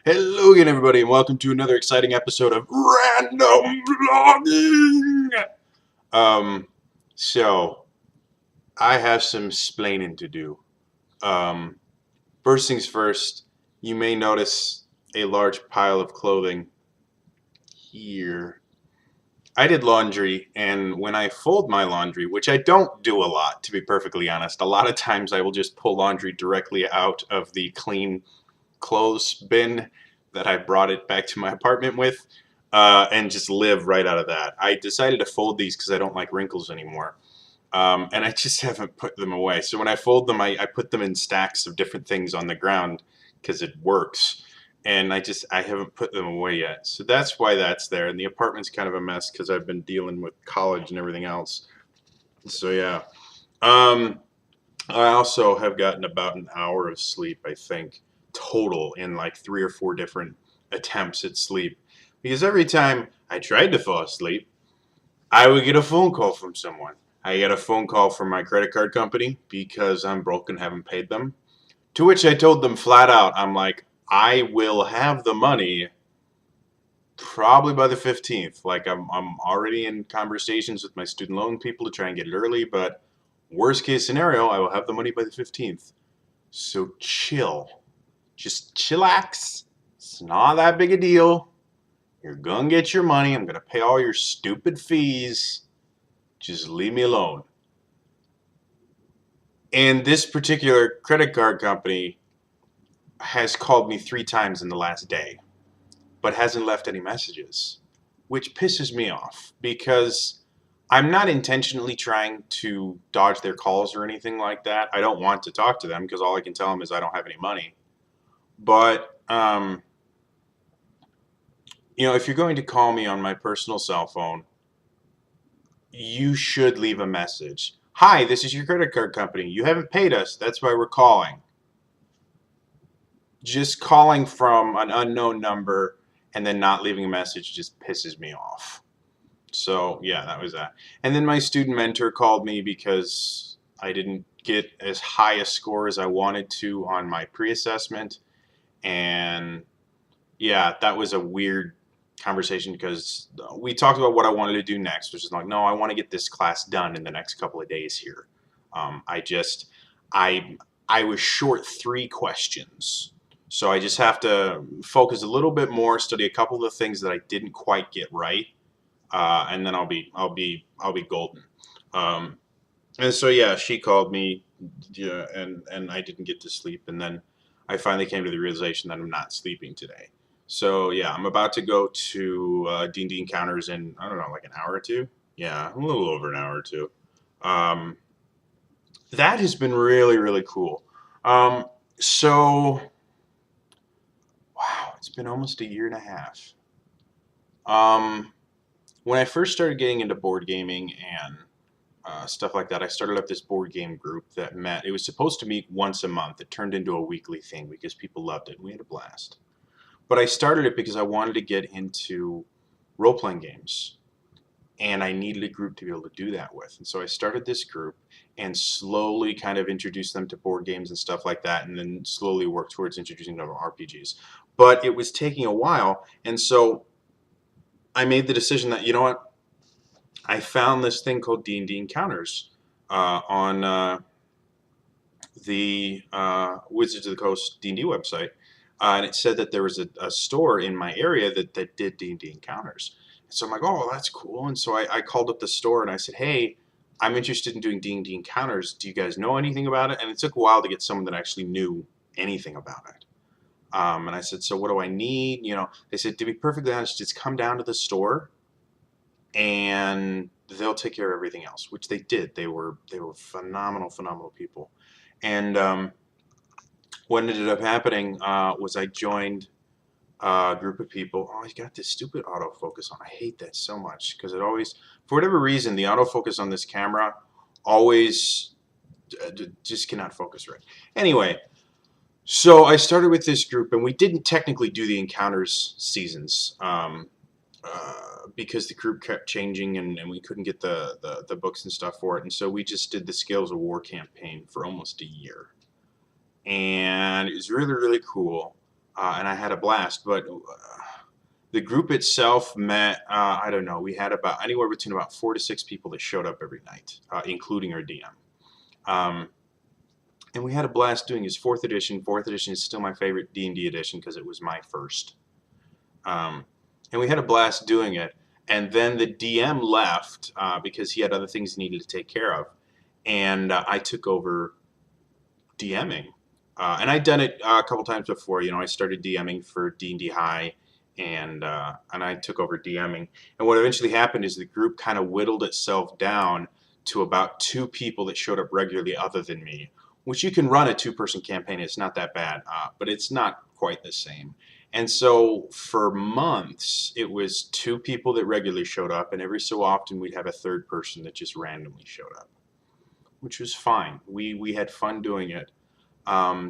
Hello again, everybody, and welcome to another exciting episode of Random Vlogging. Um, so I have some splaining to do. Um, First things first, you may notice a large pile of clothing here. I did laundry, and when I fold my laundry, which I don't do a lot, to be perfectly honest, a lot of times I will just pull laundry directly out of the clean clothes bin that I brought it back to my apartment with, and just live right out of that. I decided to fold these because I don't like wrinkles anymore. And I just haven't put them away. So when I fold them, I put them in stacks of different things on the ground because it works. And I haven't put them away yet. So that's why that's there. And the apartment's kind of a mess because I've been dealing with college and everything else. So yeah. Um, I also have gotten about an hour of sleep, I think, total in like 3 or 4 different attempts at sleep. Because every time I tried to fall asleep, I would get a phone call from someone. I get a phone call from my credit card company because I'm broke and haven't paid them. To which I told them flat out, I'm like, I will have the money probably by the 15th. Like I'm already in conversations with my student loan people to try and get it early, but worst case scenario, I will have the money by the 15th. So chill. Just chillax. It's not that big a deal. You're gonna get your money. I'm gonna pay all your stupid fees. Just leave me alone. And this particular credit card company has called me 3 times in the last day, but hasn't left any messages, which pisses me off because I'm not intentionally trying to dodge their calls or anything like that. I don't want to talk to them because all I can tell them is I don't have any money. But if you're going to call me on my personal cell phone, you should leave a message. Hi, this is your credit card company. You haven't paid us. That's why we're calling. Just calling from an unknown number and then not leaving a message just pisses me off. So, yeah, that was that. And then my student mentor called me because I didn't get as high a score as I wanted to on my pre-assessment. And yeah, that was a weird conversation because we talked about what I wanted to do next, which is like, no, I want to get this class done in the next couple of days here. I just, I was short 3 questions, so I just have to focus a little bit more, study a couple of the things that I didn't quite get right, and then I'll be golden. Um, and so yeah, she called me, yeah, and I didn't get to sleep, and then I finally came to the realization that I'm not sleeping today. So yeah, I'm about to go to D&D Encounters in, I don't know, like an hour or two. Yeah, a little over an hour or two. Um, that has been really really cool. Um, so wow, it's been almost a year and a half. Um, when I first started getting into board gaming and stuff like that, I started up this board game group that met. It was supposed to meet once a month. It turned into a weekly thing because people loved it. We had a blast. But I started it because I wanted to get into role playing games. And I needed a group to be able to do that with. And so I started this group and slowly kind of introduced them to board games and stuff like that, and then slowly worked towards introducing them to RPGs. But it was taking a while. And so I made the decision that, you know what, I found this thing called D&D Encounters on the Wizards of the Coast D&D website, and it said that there was a store in my area that did D&D Encounters. So I'm like, oh, that's cool. And so I called up the store and I said, hey, I'm interested in doing D&D Encounters. Do you guys know anything about it? And it took a while to get someone that actually knew anything about it. And I said, so what do I need? They said, to be perfectly honest, just come down to the store and they'll take care of everything else, which they did. They were phenomenal people. And what ended up happening was I joined a group of people. Oh, I got this stupid autofocus on. I hate that so much because it always, for whatever reason, the autofocus on this camera always just cannot focus right. Anyway, so I started with this group, and we didn't technically do the Encounters seasons. Because the group kept changing and we couldn't get the books and stuff for it. And so we just did the Scales of War campaign for almost a year. And it was really, really cool. and I had a blast. But the group itself met, I don't know, we had about anywhere between about 4 to 6 people that showed up every night, including our DM. And we had a blast doing his 4th edition. 4th edition is still my favorite D&D edition because it was my first. And we had a blast doing it. And then the DM left because he had other things he needed to take care of. And I took over DMing. And I'd done it a couple times before. You know, I started DMing for D&D High, and I took over DMing. And what eventually happened is the group kind of whittled itself down to about 2 people that showed up regularly other than me, which you can run a 2-person campaign. It's not that bad, but it's not quite the same. And so for months, it was 2 people that regularly showed up, and every so often we'd have a 3rd person that just randomly showed up, which was fine. We had fun doing it.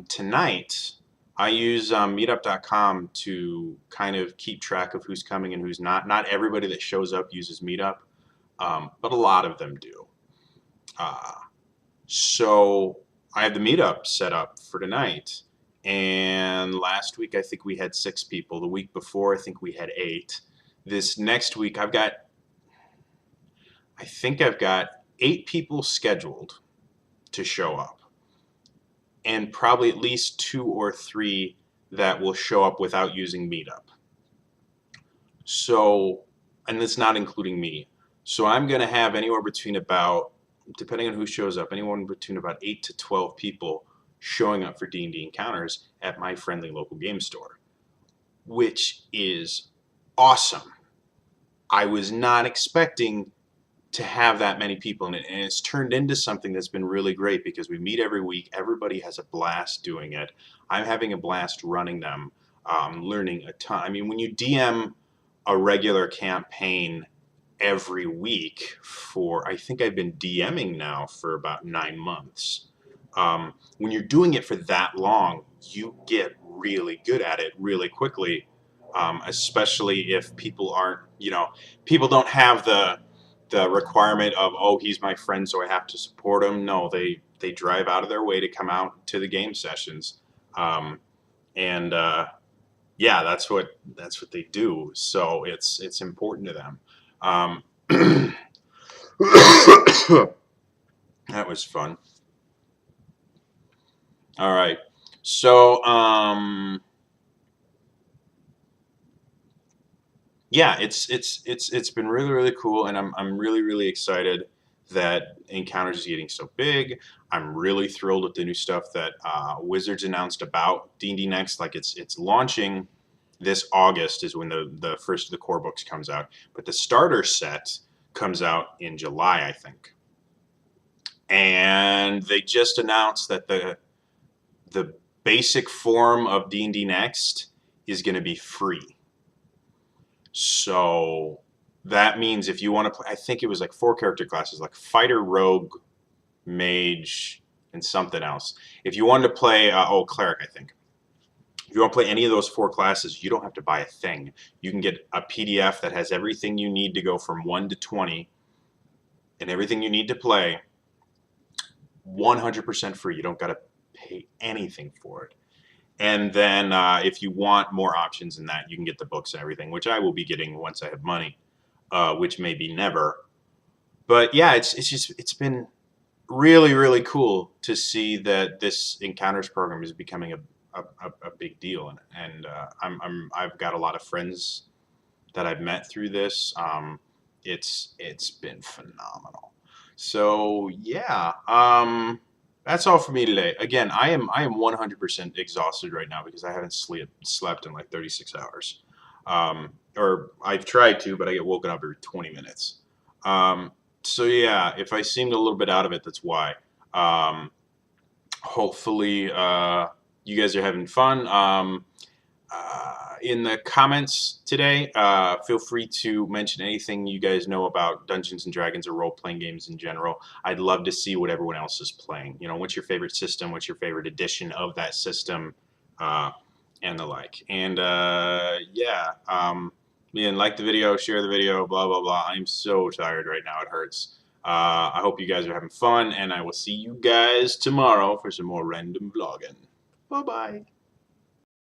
Tonight, I use Meetup.com to kind of keep track of who's coming and who's not. Not everybody that shows up uses Meetup, but a lot of them do. So I have the Meetup set up for tonight. And last week, I think we had 6 people. The week before, I think we had 8. This next week, I think I've got 8 people scheduled to show up, and probably at least 2 or 3 that will show up without using Meetup. So, and that's not including me. So I'm going to have anywhere between about, depending on who shows up, anywhere between about 8 to 12 people showing up for D&D encounters at my friendly local game store, which is awesome. I was not expecting to have that many people in it, and it's turned into something that's been really great because we meet every week. Everybody has a blast doing it. I'm having a blast running them, learning a ton. I mean, when you DM a regular campaign every week for, I think I've been DMing now for about 9 months. When you're doing it for that long, you get really good at it really quickly, especially if people aren't, you know, people don't have the requirement of, oh, he's my friend, so I have to support him. No, they drive out of their way to come out to the game sessions, yeah, that's what they do. So it's important to them. That was fun. All right, so yeah, it's been really cool, and I'm really excited that Encounters is getting so big. I'm really thrilled with the new stuff that Wizards announced about D&D Next. Like it's launching this August is when the first of the core books comes out, but the starter set comes out in July, I think. And they just announced that the basic form of D&D Next is going to be free. So that means if you want to play, I think it was like 4 character classes, like fighter, rogue, mage, and something else. If you wanted to play, cleric, I think. If you want to play any of those 4 classes, you don't have to buy a thing. You can get a PDF that has everything you need to go from 1 to 20 and everything you need to play 100% free. You don't got to pay anything for it. And then if you want more options than that, you can get the books and everything, which I will be getting once I have money, which may be never. But yeah, it's been really cool to see that this Encounters program is becoming a big deal, and I've got a lot of friends that I've met through this. It's been phenomenal. So yeah. That's all for me today. Again, I am 100% exhausted right now because I haven't slept in like 36 hours. Or I've tried to, but I get woken up every 20 minutes. So yeah, if I seemed a little bit out of it, that's why. Hopefully, you guys are having fun. In the comments today, feel free to mention anything you guys know about Dungeons and Dragons or role-playing games in general. I'd love to see what everyone else is playing. You know, what's your favorite system? What's your favorite edition of that system? And the like. And yeah, like the video, share the video, blah, blah, blah. I'm so tired right now. It hurts. I hope you guys are having fun, and I will see you guys tomorrow for some more random vlogging. Bye-bye.